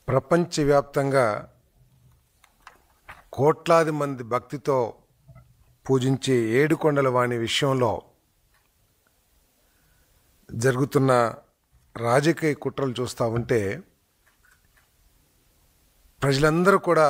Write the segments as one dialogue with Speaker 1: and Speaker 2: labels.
Speaker 1: ప్రపంచవ్యాప్తంగా కోట్లాది మంది భక్తితో పూజించే ఏడుకొండల వాణి విషయంలో జరుగుతున్న రాజకీయ కుట్రలు చూస్తూ ఉంటే ప్రజలందరూ కూడా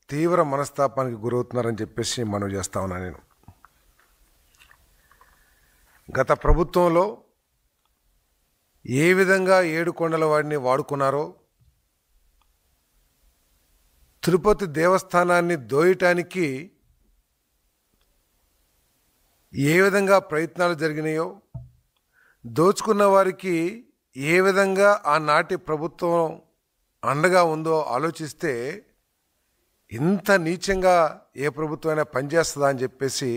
Speaker 1: తీవ్ర మనస్తాపానికి గురవుతున్నారని చెప్పేసి మనవి చేస్తా ఉన్నాను. నేను గత ప్రభుత్వంలో ఏ విధంగా ఏడుకొండల వాడిని వాడుకున్నారో, తిరుపతి దేవస్థానాన్ని దోయటానికి ఏ విధంగా ప్రయత్నాలు జరిగినాయో, దోచుకున్న వారికి ఏ విధంగా ఆనాటి ప్రభుత్వం అండగా ఉందో ఆలోచిస్తే ఇంత నీచంగా ఏ ప్రభుత్వమైనా పనిచేస్తుందా అని చెప్పేసి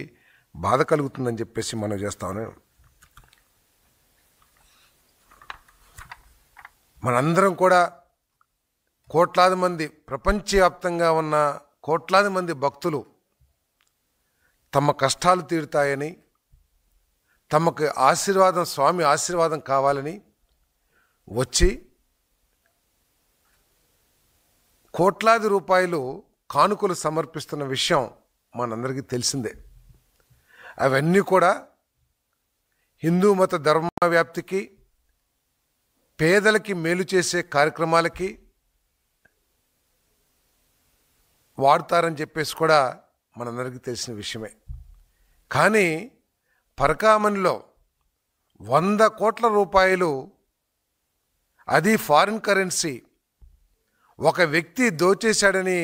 Speaker 1: బాధ కలుగుతుందని చెప్పేసి మనం చేస్తాను. మనందరం కూడా కోట్లాది మంది, ప్రపంచవ్యాప్తంగా ఉన్న కోట్లాది మంది భక్తులు తమ కష్టాలు తీరుతాయని, తమకు ఆశీర్వాదం, స్వామి ఆశీర్వాదం కావాలని వచ్చి కోట్లాది రూపాయలు కానుకలు సమర్పిస్తున్న విషయం మనందరికీ తెలిసిందే. అవన్నీ కూడా హిందూ మత ధర్మ వ్యాప్తికి, పేదలకి మేలు చేసే కార్యక్రమాలకి వాడతారని చెప్పేసి కూడా మనందరికీ తెలిసిన విషయమే. కానీ పరకామణిలో 100 కోట్ల రూపాయలు, అది ఫారిన్ కరెన్సీ, ఒక వ్యక్తి దోచేశాడనే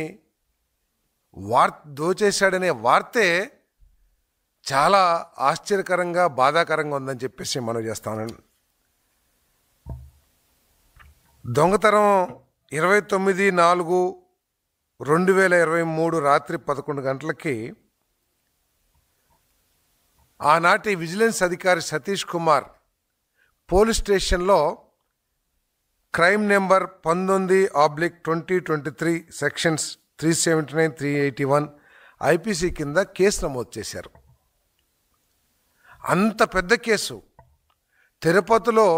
Speaker 1: వార్తే చాలా ఆశ్చర్యకరంగా, బాధాకరంగా ఉందని చెప్పేసి మనం చేస్తాను. దొంగతనం 29/4/2023 రాత్రి 11 గంటలకి ఆనాటి విజిలెన్స్ అధికారి సతీష్ కుమార్ పోలీస్ స్టేషన్లో క్రైమ్ నెంబర్ 19/2023 సెక్షన్స్ 379, 381 ఐపీసీ కింద కేసు నమోదు చేశారు. అంత పెద్ద కేసు. తిరుపతిలో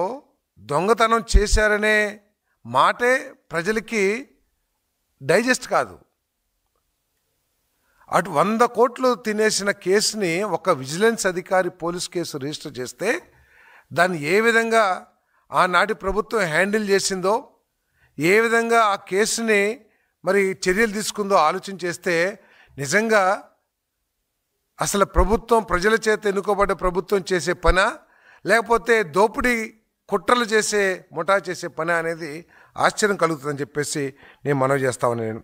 Speaker 1: దొంగతనం చేశారనే మాటే ప్రజలకి డైజెస్ట్ కాదు. అటు 100 కోట్లు తినేసిన కేసుని ఒక విజిలెన్స్ అధికారి పోలీస్ కేసు రిజిస్టర్ చేస్తే దాన్ని ఏ విధంగా ఆనాటి ప్రభుత్వం హ్యాండిల్ చేసిందో, ఏ విధంగా ఆ కేసుని మరి చర్యలు తీసుకుందో ఆలోచన చేస్తే నిజంగా అసలు ప్రభుత్వం, ప్రజల చేత ఎన్నుకోబడ్డ ప్రభుత్వం చేసే పనా, లేకపోతే దోపిడీ కుట్రలు చేసే, ముఠా చేసే పని అనేది ఆశ్చర్యం కలుగుతుందని చెప్పేసి నేను మనవి చేస్తాను. నేను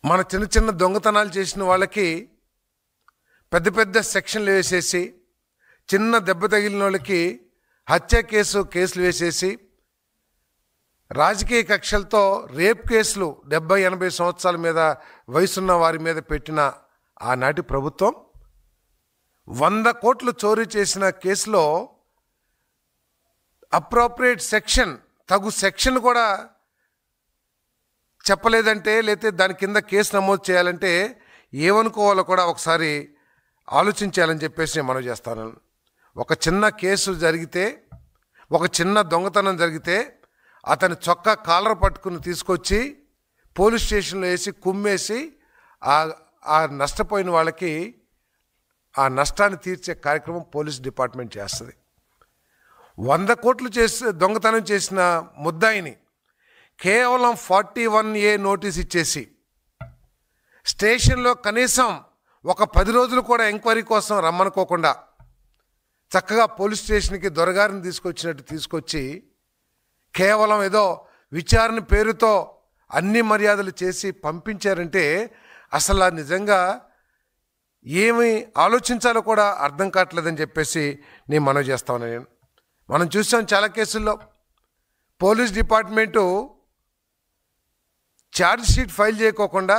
Speaker 1: మన చిన్న చిన్న దొంగతనాలు చేసిన వాళ్ళకి పెద్ద పెద్ద సెక్షన్లు వేసేసి, చిన్న దెబ్బ తగిలిన వాళ్ళకి హత్య కేసులు వేసేసి, రాజకీయ కక్షలతో రేప్ కేసులు 70-80 సంవత్సరాల మీద వయసున్న వారి మీద పెట్టిన ఆనాటి ప్రభుత్వం 100 కోట్లు చోరీ చేసిన కేసులో అప్రోప్రియేట్ సెక్షన్, తగు సెక్షన్ కూడా చెప్పలేదంటే, లేకపోతే దాని కింద కేసు నమోదు చేయాలంటే ఏమనుకోవాలో కూడా ఒకసారి ఆలోచించాలని చెప్పేసి నేను మనవి చేస్తాను. ఒక చిన్న కేసు జరిగితే, ఒక చిన్న దొంగతనం జరిగితే అతని చొక్కా కాలర్ పట్టుకుని తీసుకొచ్చి పోలీస్ స్టేషన్లో వేసి కుమ్మేసి ఆ నష్టపోయిన వాళ్ళకి ఆ నష్టాన్ని తీర్చే కార్యక్రమం పోలీస్ డిపార్ట్మెంట్ చేస్తుంది. 100 కోట్లు దొంగతనం చేసిన ముద్దాయిని కేవలం 41A నోటీస్ ఇచ్చేసి స్టేషన్లో కనీసం ఒక 10 రోజులు కూడా ఎంక్వైరీ కోసం రమ్మనుకోకుండా చక్కగా పోలీస్ స్టేషన్కి దొరగారిని తీసుకొచ్చి కేవలం ఏదో విచారణ పేరుతో అన్ని మర్యాదలు చేసి పంపించారంటే అసలు నిజంగా ఏమి ఆలోచించాలో కూడా అర్థం కావట్లేదని చెప్పేసి నేను మనవి చేస్తాను. మనం చూసాం చాలా కేసుల్లో police department charge sheet file చేయకోకుండా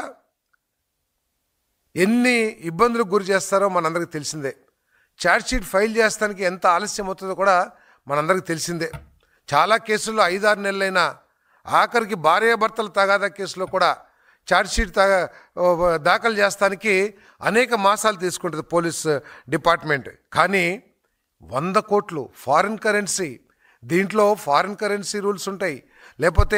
Speaker 1: ఎన్ని ఇబ్బందులకు గురి చేస్తారో మనందరికీ తెలిసిందే. ఛార్జ్ షీట్ ఫైల్ చేస్తానికి ఎంత ఆలస్యం అవుతుందో కూడా మనందరికీ తెలిసిందే. చాలా కేసుల్లో 5-6 నెలలైనా, ఆఖరికి భార్యాభర్తల తగాదా కేసులో కూడా ఛార్జ్షీట్ దాఖలు చేస్తానికి అనేక మాసాలు తీసుకుంటుంది పోలీస్ డిపార్ట్మెంట్. కానీ 100 కోట్లు ఫారిన్ కరెన్సీ దీంట్లో ఫారిన్ కరెన్సీ రూల్స్ ఉంటాయి, లేకపోతే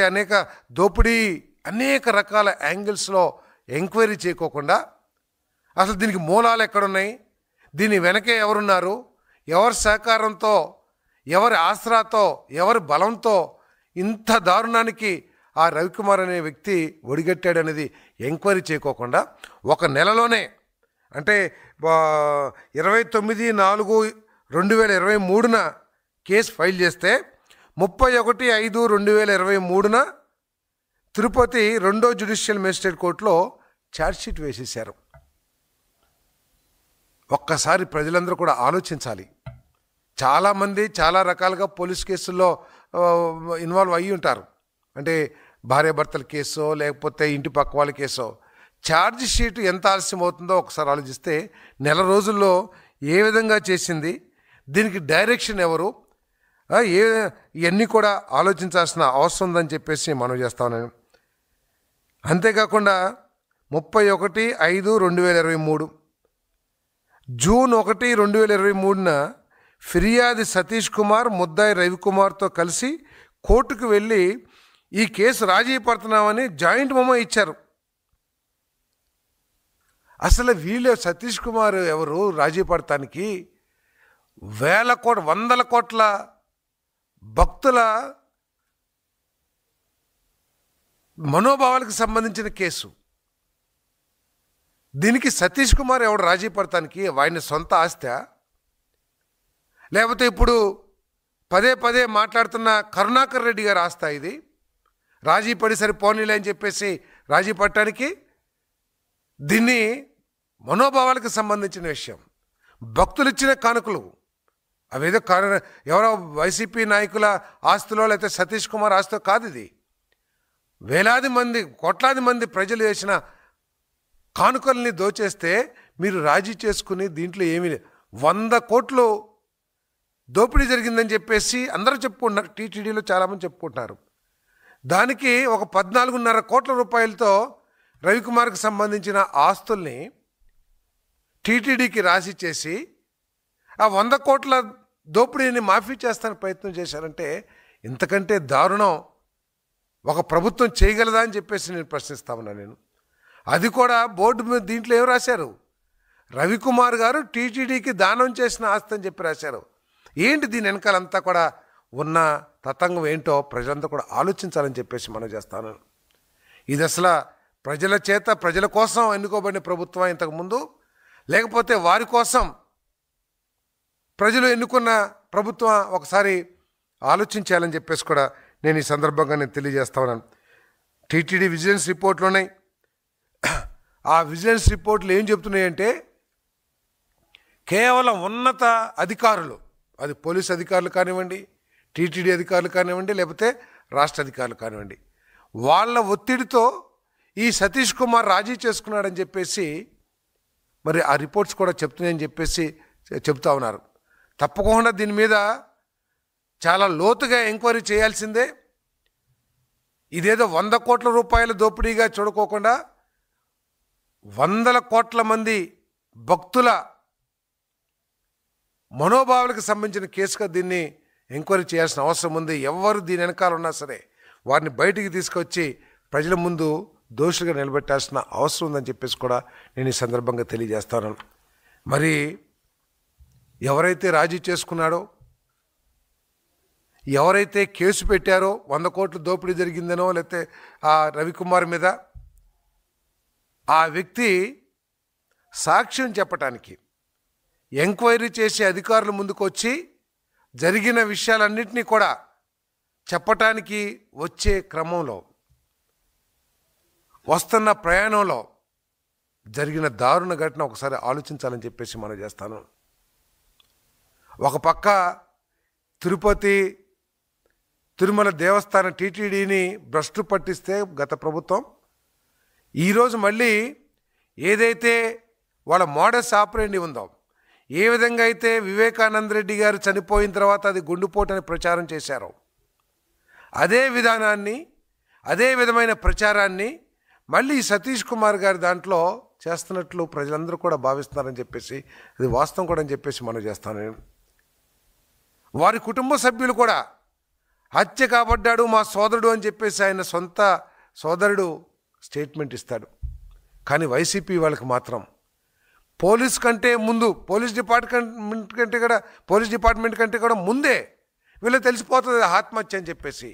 Speaker 1: అనేక రకాల యాంగిల్స్లో ఎంక్వైరీ చేయకోకుండా అసలు దీనికి మూలాలు ఎక్కడున్నాయి, దీని వెనకే ఎవరున్నారు, ఎవరి సహకారంతో, ఎవరి ఆసరాతో, ఎవరి బలంతో ఇంత దారుణానికి ఆ రవికుమార్ అనే వ్యక్తి ఒడిగట్టాడనేది ఎంక్వైరీ చేయకోకుండా ఒక నెలలోనే, అంటే 29/4/2023 కేసు ఫైల్ చేస్తే 31/5/2023 తిరుపతి 2వ జ్యుడిషియల్ మేజిస్ట్రేట్ కోర్టులో ఛార్జ్షీట్ వేసేశారు. ఒక్కసారి ప్రజలందరూ కూడా ఆలోచించాలి. చాలామంది చాలా రకాలుగా పోలీస్ కేసుల్లో ఇన్వాల్వ్ అయ్యి ఉంటారు. అంటే భార్యాభర్తల కేసో లేకపోతే ఇంటి పక్క వాళ్ళ కేసో. ఛార్జ్ షీట్ ఎంత ఆలస్యం అవుతుందో ఒకసారి ఆలోచిస్తే నెల రోజుల్లో ఏ విధంగా చేసింది, దీనికి డైరెక్షన్ ఎవరు, ఇవన్నీ కూడా ఆలోచించాల్సిన అవసరం ఉందని చెప్పేసి మనం చేస్తాను. అంతేకాకుండా 31/5/2023 జూన్ 1, 2023 ఫిర్యాది సతీష్ కుమార్ ముద్దాయి రవికుమార్తో కలిసి కోర్టుకు వెళ్ళి ఈ కేసు రాజీ పడుతున్నామని జాయింట్ మెమో ఇచ్చారు. అసలు వీళ్ళు సతీష్ కుమార్ ఎవరు రాజీ పడటానికి? వందల కోట్ల భక్తుల మనోభావాలకు సంబంధించిన కేసు. దీనికి సతీష్ కుమార్ ఎవడు రాజీ పడటానికి? వాడిని సొంత ఆస్తా, లేకపోతే ఇప్పుడు పదే పదే మాట్లాడుతున్న కరుణాకర్ రెడ్డి గారు ఆస్తా ఇది? రాజీ పడి సరిపోనీలే అని చెప్పేసి రాజీ పడటానికి? దీన్ని మనోభావాలకు సంబంధించిన విషయం. భక్తులు ఇచ్చిన కానుకలు అవేదో ఎవరో వైసీపీ నాయకుల ఆస్తులో లేకపోతే సతీష్ కుమార్ ఆస్తిలో కాదు. ఇది వేలాది మంది, కోట్లాది మంది ప్రజలు వేసిన కానుకల్ని దోచేస్తే మీరు రాజీ చేసుకుని దీంట్లో ఏమీ 100 కోట్లు దోపిడీ జరిగిందని చెప్పేసి అందరూ చెప్పుకుంటున్నారు. టీటీడీలో చాలామంది చెప్పుకుంటున్నారు. దానికి ఒక 14.5 కోట్ల రూపాయలతో రవికుమార్కి సంబంధించిన ఆస్తుల్ని టీటీడీకి రాసి చేసి ఆ 100 కోట్ల దోపిడీని మాఫీ చేస్తానికి ప్రయత్నం చేశారంటే ఇంతకంటే దారుణం ఒక ప్రభుత్వం చేయగలదా అని చెప్పేసి నేను ప్రశ్నిస్తా ఉన్నాను. నేను అది కూడా బోర్డు మీద దీంట్లో ఏం రాశారు? రవికుమార్ గారు టీటీడీకి దానం చేసిన ఆస్తి అని చెప్పి రాశారు. ఏంటి దీని వెనకాలంతా కూడా ఉన్న తతంగం ఏంటో ప్రజలంతా కూడా ఆలోచించాలని చెప్పేసి మనం చేస్తాను. ఇది అసలు ప్రజల చేత, ప్రజల కోసం ఎన్నుకోబడిన ప్రభుత్వం ఇంతకుముందు, లేకపోతే వారి కోసం ప్రజలు ఎన్నుకున్న ప్రభుత్వం? ఒకసారి ఆలోచించాలని చెప్పేసి కూడా నేను ఈ సందర్భంగా తెలియజేస్తా ఉన్నాను. టీటీడీ విజిలెన్స్ రిపోర్ట్లు ఉన్నాయి. ఆ విజిలెన్స్ రిపోర్ట్లు ఏం చెప్తున్నాయంటే కేవలం ఉన్నత అధికారులు, అది పోలీస్ అధికారులు కానివ్వండి, టీటీడీ అధికారులు కానివ్వండి, లేకపోతే రాష్ట్ర అధికారులు కానివ్వండి, వాళ్ళ ఒత్తిడితో ఈ సతీష్ కుమార్ రాజీ చేసుకున్నాడని చెప్పేసి మరి ఆ రిపోర్ట్స్ కూడా చెప్తున్నాయని చెప్పేసి చెప్తా ఉన్నారు. తప్పకుండా దీని మీద చాలా లోతుగా ఎంక్వైరీ చేయాల్సిందే. ఇదేదో 100 కోట్ల రూపాయల దోపిడీగా చూడుకోకుండా 100 కోట్ల మంది భక్తుల మనోభావాలకు సంబంధించిన కేసుగా దీన్ని ఎంక్వైరీ చేయాల్సిన అవసరం ఉంది. ఎవరు దీని వెనకాల ఉన్నా సరే వారిని బయటికి తీసుకొచ్చి ప్రజల ముందు దోషులుగా నిలబెట్టాల్సిన అవసరం ఉందని చెప్పేసి కూడా నేను ఈ సందర్భంగా తెలియజేస్తాను. మరి ఎవరైతే రాజీ చేసుకున్నాడో, ఎవరైతే కేసు పెట్టారో 100 కోట్ల దోపిడీ జరిగిందనో లేకపోతే ఆ రవికుమార్ మీద, ఆ వ్యక్తి సాక్ష్యం చెప్పటానికి ఎంక్వైరీ చేసే అధికారుల ముందుకు వచ్చి జరిగిన విషయాలన్నింటినీ కూడా చెప్పటానికి వచ్చే క్రమంలో, వస్తున్న ప్రయాణంలో జరిగిన దారుణ ఘటన ఒకసారి ఆలోచించాలని చెప్పేసి మనం చేస్తాను. ఒక పక్క తిరుపతి తిరుమల దేవస్థానం టీటీడీని భ్రష్టు పట్టిస్తే గత ప్రభుత్వం, ఈరోజు మళ్ళీ ఏదైతే వాళ్ళ మోడస్ ఆపరేండి ఉందో, ఏ విధంగా అయితే వివేకానంద రెడ్డి గారు చనిపోయిన తర్వాత అది గుండుపోటని ప్రచారం చేశారో, అదే విధానాన్ని, అదే విధమైన ప్రచారాన్ని మళ్ళీ సతీష్ కుమార్ గారి దాంట్లో చేస్తున్నట్లు ప్రజలందరూ కూడా భావిస్తున్నారని చెప్పేసి, అది వాస్తవం కూడా అని చెప్పేసి మనం చేస్తాను. వారి కుటుంబ సభ్యులు కూడా హత్య కాబడ్డాడు మా సోదరుడు అని చెప్పేసి ఆయన సొంత సోదరుడు స్టేట్మెంట్ ఇస్తాడు. కానీ వైసీపీ వాళ్ళకి మాత్రం పోలీస్ డిపార్ట్మెంట్ కంటే కూడా ముందే వీళ్ళకి తెలిసిపోతుంది ఆత్మహత్య అని చెప్పేసి.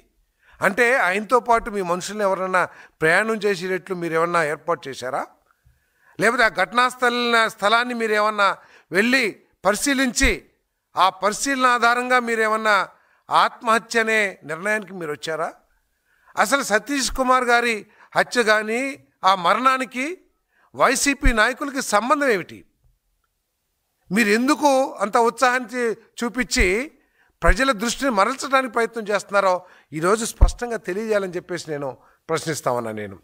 Speaker 1: అంటే ఆయనతో పాటు మీ మనుషుల్ని ఎవరన్నా ప్రయాణం చేసేటట్లు మీరు ఏమన్నా ఏర్పాటు చేశారా? లేకపోతే ఆ ఘటనా స్థలాన్ని మీరు ఏమన్నా వెళ్ళి పరిశీలించి ఆ పరిశీలన ఆధారంగా మీరేమన్నా ఆత్మహత్య అనే నిర్ణయానికి మీరు వచ్చారా? అసలు సతీష్ కుమార్ గారి హత్య కానీ ఆ మరణానికి వైసీపీ నాయకులకి సంబంధం ఏమిటి? మీరు ఎందుకు అంత ఉత్సాహాన్ని చూపించి ప్రజల దృష్టిని మరల్చడానికి ప్రయత్నం చేస్తున్నారో ఈరోజు స్పష్టంగా తెలియజేయాలని చెప్పేసి నేను ప్రశ్నిస్తా ఉన్నా. నేను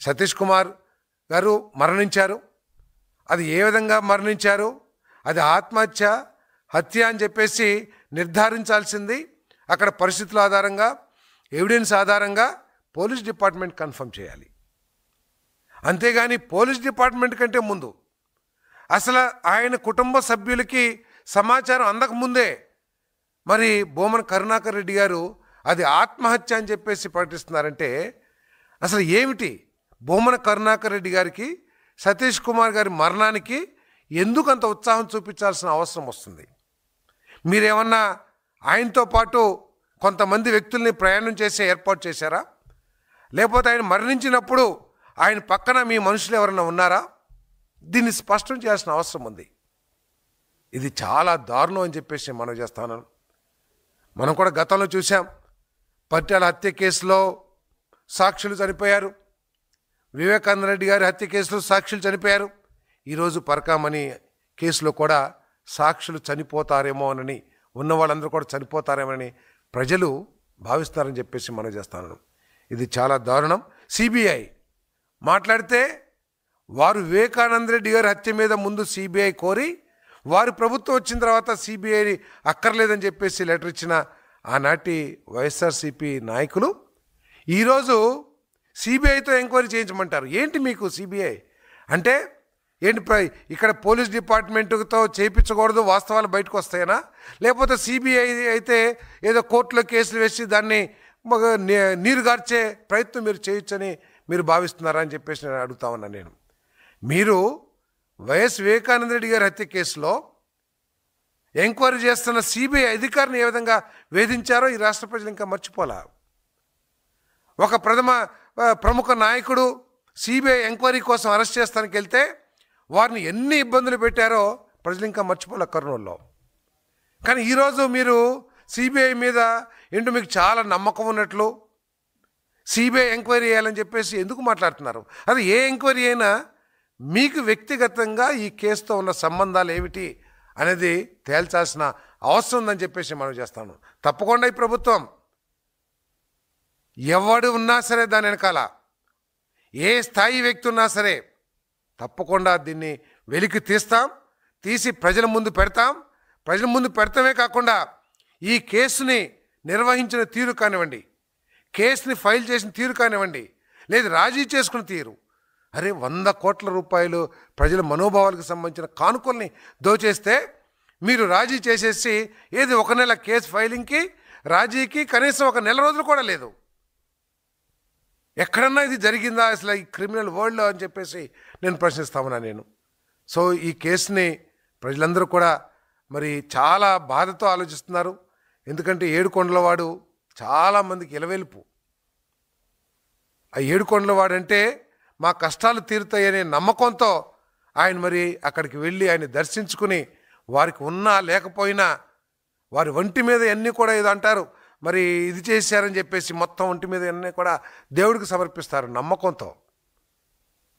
Speaker 1: సతీష్ కుమార్ గారు మరణించారు. అది ఏ విధంగా మరణించారు, అది ఆత్మహత్య హత్య అని చెప్పేసి నిర్ధారించాల్సింది అక్కడ పరిస్థితుల ఆధారంగా, ఎవిడెన్స్ ఆధారంగా పోలీస్ డిపార్ట్మెంట్ కన్ఫర్మ్ చేయాలి. అంతేగాని పోలీస్ డిపార్ట్మెంట్ కంటే ముందు అసలు ఆయన కుటుంబ సభ్యులకి సమాచారం అందకముందే మరి భూమన కరుణాకర్ రెడ్డి గారు అది ఆత్మహత్య అని చెప్పేసి ప్రకటిస్తున్నారంటే అసలు ఏమిటి? భూమన కరుణాకర్ రెడ్డి గారికి సతీష్ కుమార్ గారి మరణానికి ఎందుకు అంత ఉత్సాహం చూపించాల్సిన అవసరం వస్తుంది? మీరేమన్నా ఆయనతో పాటు కొంతమంది వ్యక్తుల్ని ప్రయాణం చేసే ఏర్పాటు చేశారా? లేకపోతే ఆయన మరణించినప్పుడు ఆయన పక్కన మీ మనుషులు ఎవరైనా ఉన్నారా? దీన్ని స్పష్టం చేయాల్సిన అవసరం ఉంది. ఇది చాలా దారుణం అని చెప్పేసి మనం చేస్తాను. మనం కూడా గతంలో చూసాం, పట్యాల హత్య కేసులో సాక్షులు చనిపోయారు, వివేకానంద రెడ్డి గారి హత్య కేసులో సాక్షులు చనిపోయారు. ఈరోజు పరకామణి కేసులో కూడా సాక్షులు చనిపోతారేమోనని, ఉన్న వాళ్ళందరూ కూడా చనిపోతారేమోనని ప్రజలు భావిస్తారని చెప్పేసి మనం చేస్తాను. ఇది చాలా దారుణం. సిబిఐ మాట్లాడితే వారు వివేకానంద రెడ్డి గారి హత్య మీద ముందు సిబిఐ కోరి వారి ప్రభుత్వం వచ్చిన తర్వాత సిబిఐ అక్కర్లేదని చెప్పేసి లెటర్ ఇచ్చిన ఆనాటి వైఎస్ఆర్సీపీ నాయకులు ఈరోజు సిబిఐతో ఎంక్వైరీ చేయించమంటారు. ఏంటి మీకు సిబిఐ అంటే ఏంటి? ఇక్కడ పోలీస్ డిపార్ట్మెంట్తో చేయించకూడదు, వాస్తవాలు బయటకు వస్తాయనా? లేకపోతే సిబిఐ అయితే ఏదో కోర్టులో కేసులు వేసి దాన్ని నీరుగార్చే ప్రయత్నం మీరు చేయొచ్చని మీరు భావిస్తున్నారా అని చెప్పేసి నేను అడుగుతా ఉన్నా. మీరు వైఎస్ వివేకానంద రెడ్డి గారి హత్య కేసులో ఎంక్వైరీ చేస్తున్న సిబిఐ అధికారిని ఏ విధంగా వేధించారో ఈ రాష్ట్ర ప్రజలు ఇంకా మర్చిపోలా. ఒక ప్రముఖ నాయకుడు సిబిఐ ఎంక్వైరీ కోసం అరెస్ట్ చేస్తానికి వెళ్తే వారిని ఎన్ని ఇబ్బందులు పెట్టారో ప్రజలు ఇంకా మర్చిపోలే కర్నూలులో. కానీ ఈరోజు మీరు సిబిఐ మీద ఏంటో మీకు చాలా నమ్మకం ఉన్నట్లు సిబిఐ ఎంక్వైరీ చేయాలని చెప్పేసి ఎందుకు మాట్లాడుతున్నారు? అది ఏ ఎంక్వైరీ అయినా మీకు వ్యక్తిగతంగా ఈ కేసుతో ఉన్న సంబంధాలు ఏమిటి అనేది తేల్చాల్సిన అవసరం ఉందని చెప్పేసి మనం చేస్తాను. తప్పకుండా ఈ ప్రభుత్వం ఎవడు ఉన్నా సరే దాని వెనకాల ఏ స్థాయి వ్యక్తి ఉన్నా సరే తప్పకుండా దీన్ని వెలికి తీసి ప్రజల ముందు పెడతాం. ప్రజల ముందు పెడతామే కాకుండా ఈ కేసుని నిర్వహించిన తీరు కానివ్వండి, కేసుని ఫైల్ చేసిన తీరు కానివ్వండి, లేదు రాజీ చేసుకున్న తీరు, అరే 100 కోట్ల రూపాయలు ప్రజల మనోభావాలకు సంబంధించిన కానుకల్ని దోచేస్తే మీరు రాజీ చేసేసి ఏది 1 నెల కేసు ఫైలింగ్కి రాజీకి కనీసం 1 నెల రోజులు కూడా లేదు. ఎక్కడన్నా ఇది జరిగిందా అసలు ఈ క్రిమినల్ వరల్డ్లో అని చెప్పేసి నేను ప్రశ్నిస్తా ఉన్నా. సో ఈ కేసుని ప్రజలందరూ కూడా మరి చాలా బాధతో ఆలోచిస్తున్నారు. ఎందుకంటే ఏడుకొండలవాడు చాలామందికి ఇలవెలుపు. ఆ ఏడుకొండలవాడంటే మా కష్టాలు తీరుతాయనే నమ్మకంతో ఆయన మరి అక్కడికి వెళ్ళి ఆయన దర్శించుకుని వారికి ఉన్నా లేకపోయినా వారి ఒంటి మీద అన్నీ కూడా ఏదో అంటారు మరి ఇది చేశారని చెప్పేసి మొత్తం ఒంటి మీద అన్నీ కూడా దేవుడికి సమర్పిస్తారు నమ్మకంతో.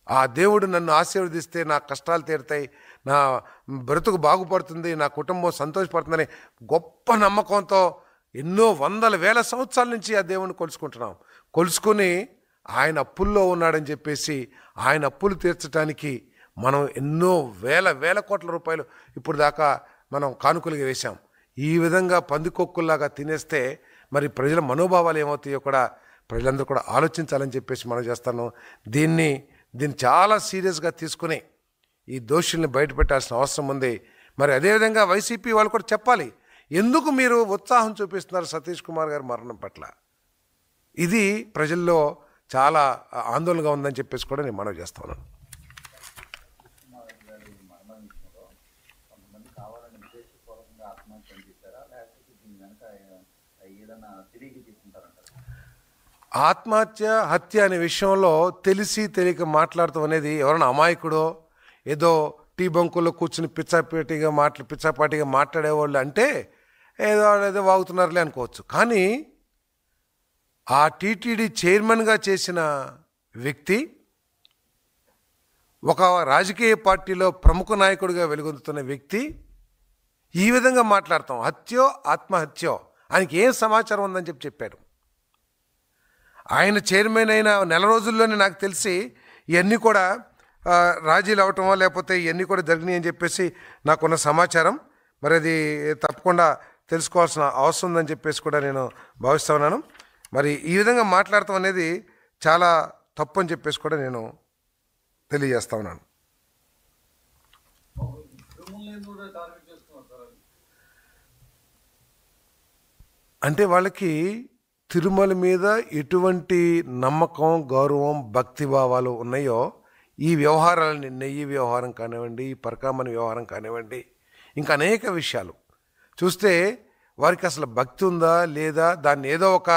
Speaker 1: ఆ దేవుడు నన్ను ఆశీర్వదిస్తే నా కష్టాలు తీరుతాయి, నా బ్రతుకు బాగుపడుతుంది, నా కుటుంబం సంతోషపడుతుందనే గొప్ప నమ్మకంతో ఎన్నో వందల వేల సంవత్సరాల నుంచి ఆ దేవుడిని కొలుసుకుని ఆయన అప్పుల్లో ఉన్నాడని చెప్పేసి ఆయన అప్పులు తీర్చడానికి మనం ఎన్నో వేల కోట్ల రూపాయలు ఇప్పుడు దాకా మనం కానుకలుగా వేశాం. ఈ విధంగా పందికొక్కుల్లాగా తినేస్తే మరి ప్రజల మనోభావాలు ఏమవుతాయో కూడా ప్రజలందరూ కూడా ఆలోచించాలని చెప్పేసి మనం చేస్తాను. దీన్ని చాలా సీరియస్గా తీసుకుని ఈ దోషుల్ని బయటపెట్టాల్సిన అవసరం ఉంది. మరి అదేవిధంగా వైసీపీ వాళ్ళు కూడా చెప్పాలి, ఎందుకు మీరు ఉత్సాహం చూపిస్తున్నారు సతీష్ కుమార్ గారి మరణం పట్ల? ఇది ప్రజల్లో చాలా ఆందోళనగా ఉందని చెప్పేసి కూడా నేను మనవి చేస్తాను. ఆత్మహత్య హత్య అనే విషయంలో తెలిసి తెలియక మాట్లాడటం అనేది ఎవరైనా అమాయకుడో ఏదో టీ బంకుల్లో కూర్చుని పిచ్చాపాటిగా మాట్లాడేవాళ్ళు అంటే ఏదో వాగుతున్నారులే అనుకోవచ్చు. కానీ ఆ టీటీడీ చైర్మన్గా చేసిన వ్యక్తి ఒక రాజకీయ పార్టీలో ప్రముఖ నాయకుడిగా వెలుగొందుతున్న వ్యక్తి ఈ విధంగా మాట్లాడతాం హత్యో ఆత్మహత్యో ఆయనకి ఏం సమాచారం ఉందని చెప్పారు. ఆయన చైర్మన్ అయిన నెల రోజుల్లోనే నాకు తెలిసి ఇవన్నీ కూడా రాజీలు అవటమో లేకపోతే ఇవన్నీ కూడా జరిగినాయి అని చెప్పేసి నాకున్న సమాచారం. మరి అది తప్పకుండా తెలుసుకోవాల్సిన అవసరం ఉందని చెప్పేసి కూడా నేను భావిస్తూ ఉన్నాను. మరి ఈ విధంగా మాట్లాడటం అనేది చాలా తప్పు అని చెప్పేసి కూడా నేను తెలియజేస్తా ఉన్నాను. అంటే వాళ్ళకి తిరుమల మీద ఎటువంటి నమ్మకం, గౌరవం, భక్తిభావాలు ఉన్నాయో ఈ వ్యవహారాలని, నెయ్యి వ్యవహారం కానివ్వండి, ఈ పరకామణి వ్యవహారం కానివ్వండి, ఇంకా అనేక విషయాలు చూస్తే వారికి అసలు భక్తి ఉందా లేదా, దాన్ని ఏదో ఒక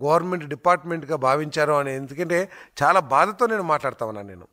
Speaker 1: గవర్నమెంట్ డిపార్ట్మెంట్గా భావించారో అని. ఎందుకంటే చాలా బాధతో నేను మాట్లాడుతా ఉన్నాను. నేను